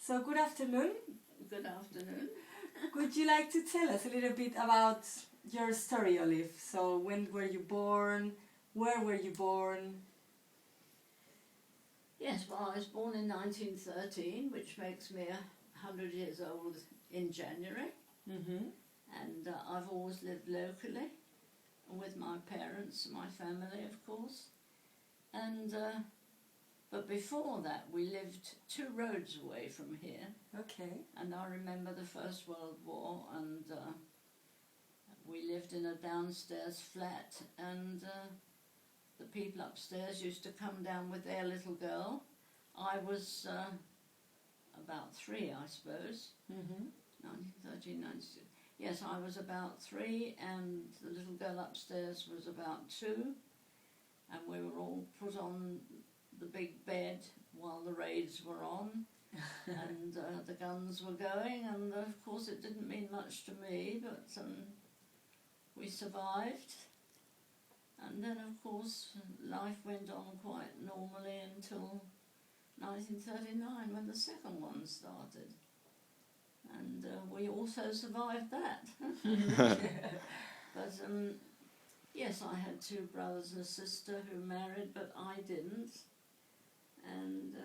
So good afternoon. Good afternoon. Would you like to tell us a little bit about your story, Olive? So when were you born? Where were you born? Yes, well, I was born in 1913, which makes me 100 years old in January. Mm-hmm. And I've always lived locally with my parents, my family, of course. And but before that, we lived 2 roads away from here. Okay. And I remember the First World War, and we lived in a downstairs flat, and the people upstairs used to come down with their little girl. I was about 3, I suppose. Mm-hmm. 1913, 1992. Yes, I was about 3, and the little girl upstairs was about 2, and we were all put on the big bed while the raids were on, and the guns were going, and of course it didn't mean much to me, but we survived. And then of course life went on quite normally until 1939, when the second one started. And we also survived that. But yes, I had 2 brothers and a sister who married, but I didn't. And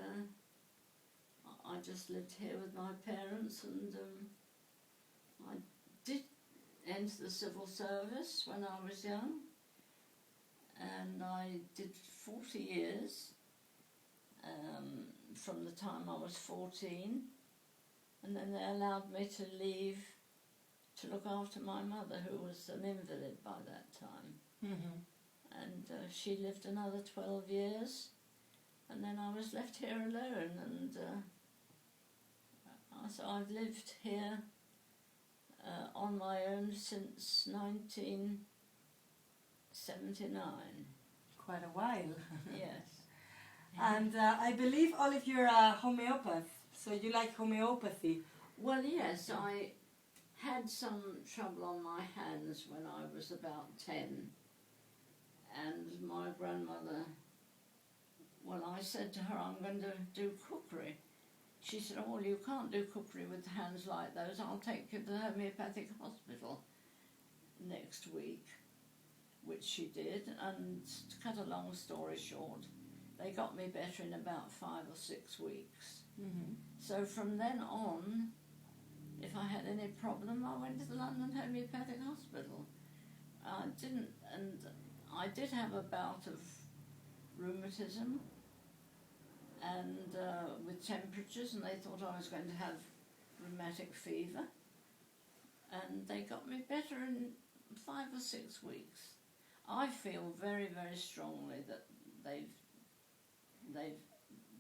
I just lived here with my parents, and I did enter the civil service when I was young, and I did 40 years from the time I was 14, and then they allowed me to leave to look after my mother, who was an invalid by that time. Mm-hmm. And she lived another 12 years, and then I was left here alone, and so I've lived here on my own since 1979. Quite a while. Yes. And I believe, Olive, you're a homeopath, so you like homeopathy. Well, yes, I had some trouble on my hands when I was about 10, and my grandmother, well, I said to her, I'm going to do cookery. She said, oh, well, you can't do cookery with hands like those. I'll take you to the homeopathic hospital next week, which she did. And to cut a long story short, they got me better in about 5 or 6 weeks. Mm-hmm. So from then on, if I had any problem, I went to the London Homeopathic Hospital. I did have a bout of rheumatism, and with temperatures, and they thought I was going to have rheumatic fever, and they got me better in 5 or 6 weeks. I feel very, very strongly that they've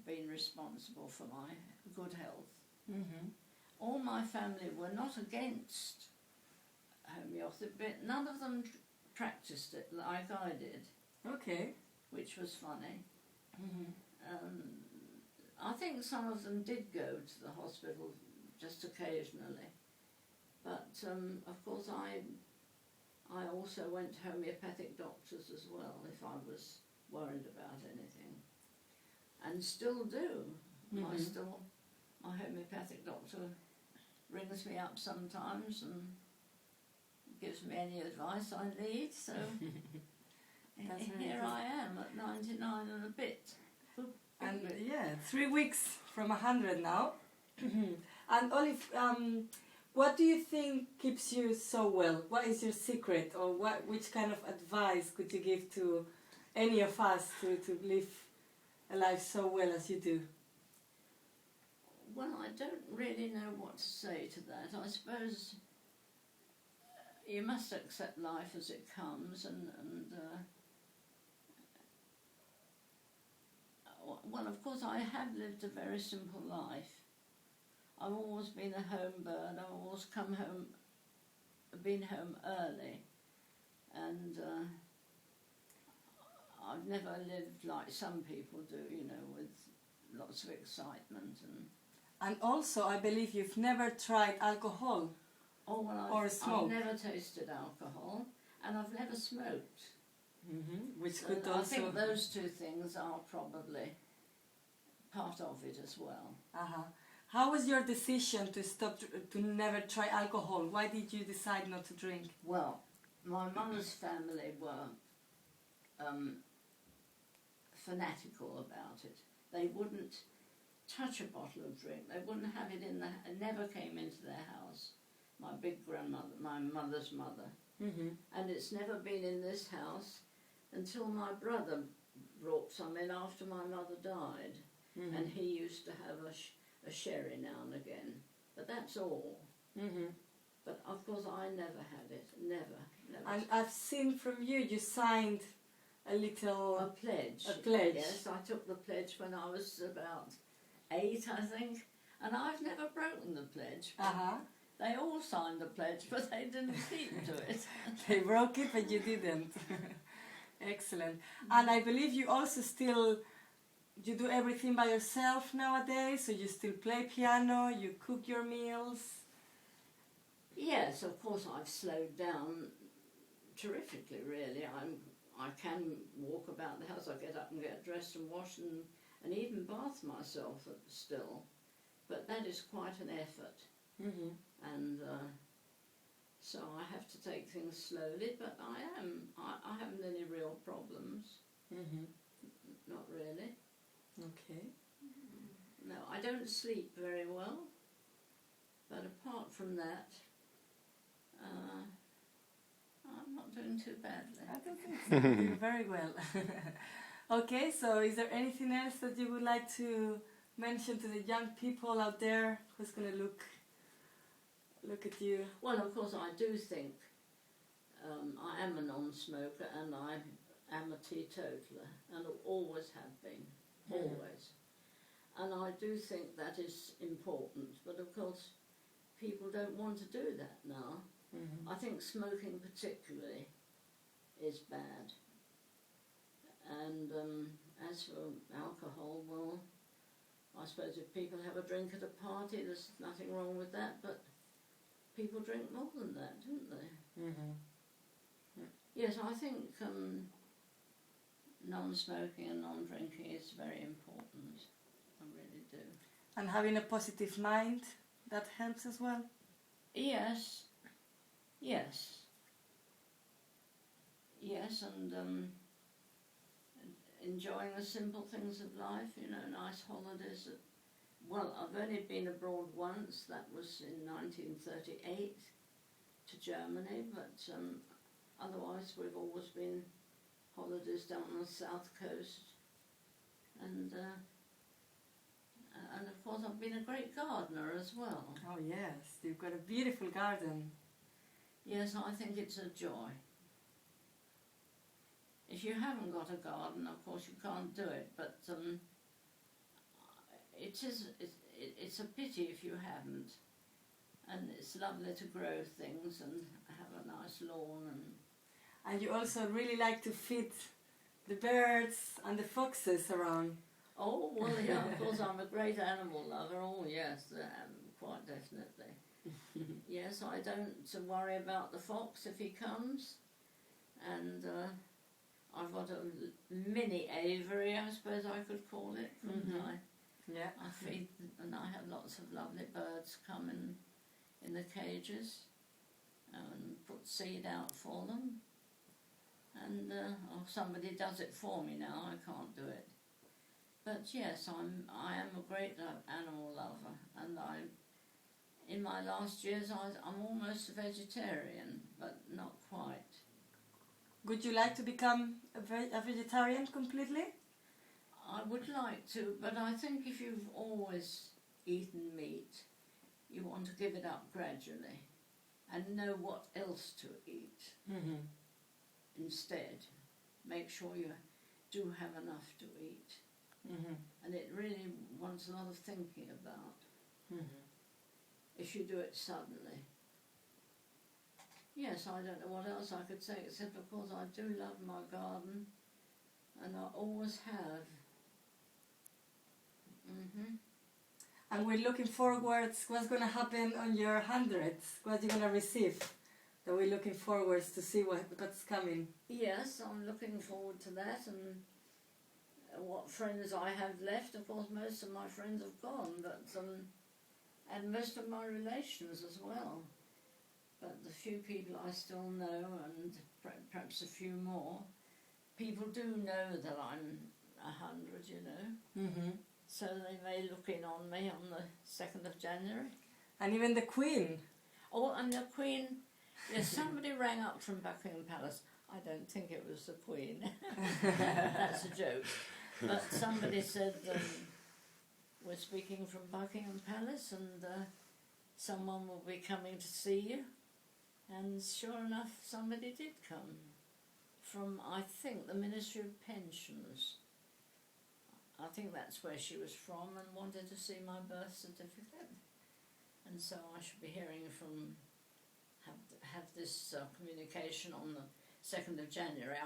been responsible for my good health. Mm-hmm. All my family were not against homeopathy, but none of them practiced it like I did. Okay. Which was funny. Mm-hmm. I think some of them did go to the hospital just occasionally, but of course I also went to homeopathic doctors as well if I was worried about anything, and still do. Mm-hmm. My homeopathic doctor rings me up sometimes and gives me any advice I need, so here I am at 99 and a bit. And yeah, 3 weeks from 100 now. And Olive, what do you think keeps you so well? What is your secret, or which kind of advice could you give to any of us to live a life so well as you do? Well, I don't really know what to say to that. I suppose you must accept life as it comes, and well, of course, I have lived a very simple life. I've always been a home bird. I've always been home early, and I've never lived like some people do, you know, with lots of excitement And also, I believe you've never tried alcohol or smoke. I've never tasted alcohol, and I've never smoked. Mm-hmm. Which So could I also... think those 2 things are probably part of it as well. Uh-huh. How was your decision to stop, to never try alcohol? Why did you decide not to drink? Well, my mother's family were fanatical about it. They wouldn't touch a bottle of drink. They wouldn't have it in the. It never came into their house. My big grandmother, my mother's mother, and it's never been in this house until my brother brought some in after my mother died, and he used to have a sherry now and again. But that's all. But of course, I never had it. Never. And I've seen from you, you signed a little... A pledge. A pledge. Yes, I took the pledge when I was about 8, I think. And I've never broken the pledge. They all signed the pledge, but they didn't keep to it. They broke it, but you didn't. Excellent. And I believe you also still... You do everything by yourself nowadays, so you still play piano, you cook your meals. Yes, of course I've slowed down terrifically, really. I can walk about the house, I get up and get dressed and wash and even bath myself still. But that is quite an effort. And so I have to take things slowly, but I haven't any real problems. Not really. Okay. No, I don't sleep very well, but apart from that, I'm not doing too badly. I don't think so. You're doing very well. Okay, so is there anything else that you would like to mention to the young people out there who's going to look at you? Well, of course, I do think I am a non-smoker and I am a teetotaler and always have been, always. And I do think that is important, but of course people don't want to do that now. I think smoking particularly is bad. And as for alcohol, well, I suppose if people have a drink at a party, there's nothing wrong with that, but people drink more than that, don't they? Yes, I think non-smoking and non-drinking is very important. I really do. And having a positive mind, that helps as well? Yes. Yes. Yes, and enjoying the simple things of life, you know, nice holidays. Well, I've only been abroad once, that was in 1938 to Germany, but otherwise we've always been holidays down on the south coast. And of course I've been a great gardener as well. Oh yes, you've got a beautiful garden. Yes, I think it's a joy. If you haven't got a garden, of course you can't do it, but it's a pity if you haven't. And it's lovely to grow things and have a nice lawn. And you also really like to feed the birds and the foxes around. Oh, well, yeah, of course I'm a great animal lover. Oh, yes, quite definitely. Yes, I don't worry about the fox if he comes. And I've got a mini aviary, I suppose I could call it. Yeah. I feed, and I have lots of lovely birds come in the cages and put seed out for them. And somebody does it for me now, I can't do it. But yes, I am a great animal lover, and in my last years I'm almost a vegetarian, but not quite. Would you like to become a vegetarian completely? I would like to, but I think if you've always eaten meat, you want to give it up gradually and know what else to eat instead. Make sure you do have enough to eat. And it really wants a lot of thinking about if you do it suddenly. Yes, I don't know what else I could say, except of course I do love my garden, and I always have. And we're looking forward, what's going to happen on your 100th? What you're going to receive? That we're looking forward to see what's coming. Yes, I'm looking forward to that, and what friends I have left. Of course, most of my friends have gone, but and most of my relations as well. But the few people I still know, and perhaps a few more, people do know that I'm 100, you know. Mm-hmm. So they may look in on me on the 2nd of January. And even the Queen. Oh, and the Queen, yes, somebody rang up from Buckingham Palace. I don't think it was the Queen. That's a joke. But somebody said, we're speaking from Buckingham Palace and someone will be coming to see you. And sure enough, somebody did come from, I think, the Ministry of Pensions. I think that's where she was from, and wanted to see my birth certificate. And so I should be hearing from, have this communication on the 2nd of January.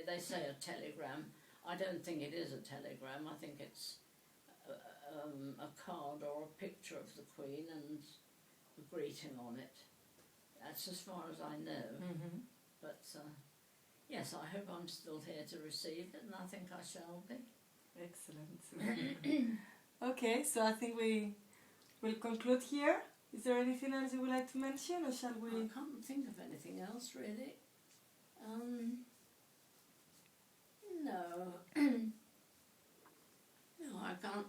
They say a telegram. I don't think it is a telegram. I think it's a card or a picture of the Queen and a greeting on it. That's as far as I know. Mm-hmm. But yes, I hope I'm still here to receive it, and I think I shall be. Excellent. Okay, so I think we will conclude here. Is there anything else you would like to mention, or shall we? I can't think of anything else really. No. No, I can't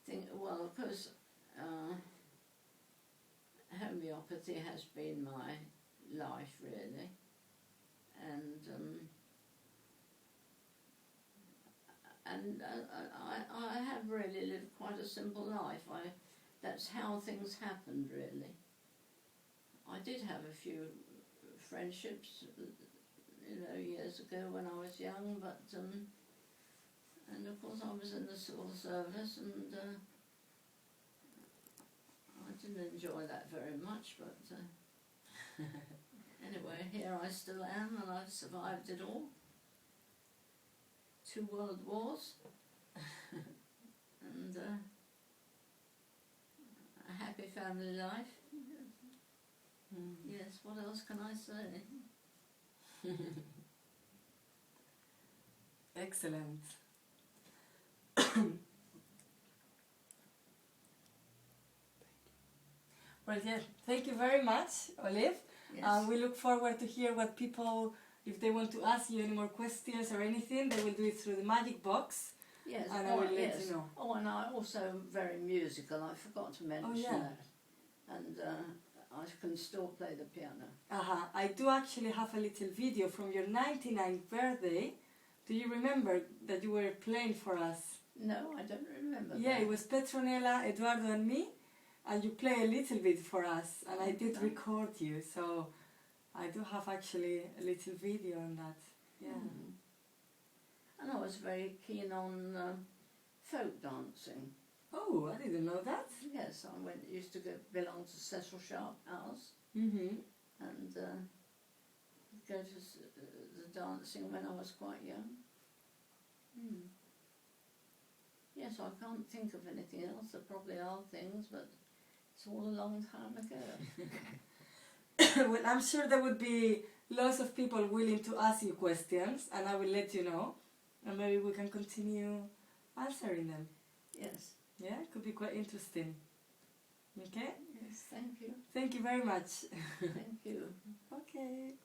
think. Well, of course, homeopathy has been my life really, and I have really lived quite a simple life. That's how things happened really. I did have a few friendships, you know, years ago when I was young, but and of course I was in the civil service, and I didn't enjoy that very much, but anyway, here I still am, and I've survived it all. 2 world wars, and a happy family life. Mm. Yes, what else can I say? Excellent. Well, yes, thank you very much, Olive. Yes. We look forward to hear what people, if they want to ask you any more questions or anything, they will do it through the magic box. Yes, And I will let yes. you know. Oh, and I'm also very musical. I forgot to mention that. And I can still play the piano. I do actually have a little video from your 99th birthday. Do you remember that you were playing for us? No, I don't remember Yeah, that. it was Petronella, Eduardo and me, and you play a little bit for us, and I did record you, so I do have actually a little video on that. Yeah. Mm. And I was very keen on folk dancing. Oh, I didn't know that. Yes, I used to belong to Cecil Sharp House, Mm-hmm. and go to the dancing when I was quite young. Mm. Yes, I can't think of anything else. There probably are things, but it's all a long time ago. Well, I'm sure there would be lots of people willing to ask you questions, and I will let you know, and maybe we can continue answering them. Yes. Yeah, it could be quite interesting. Okay? Yes, thank you. Thank you very much. Thank you. Okay.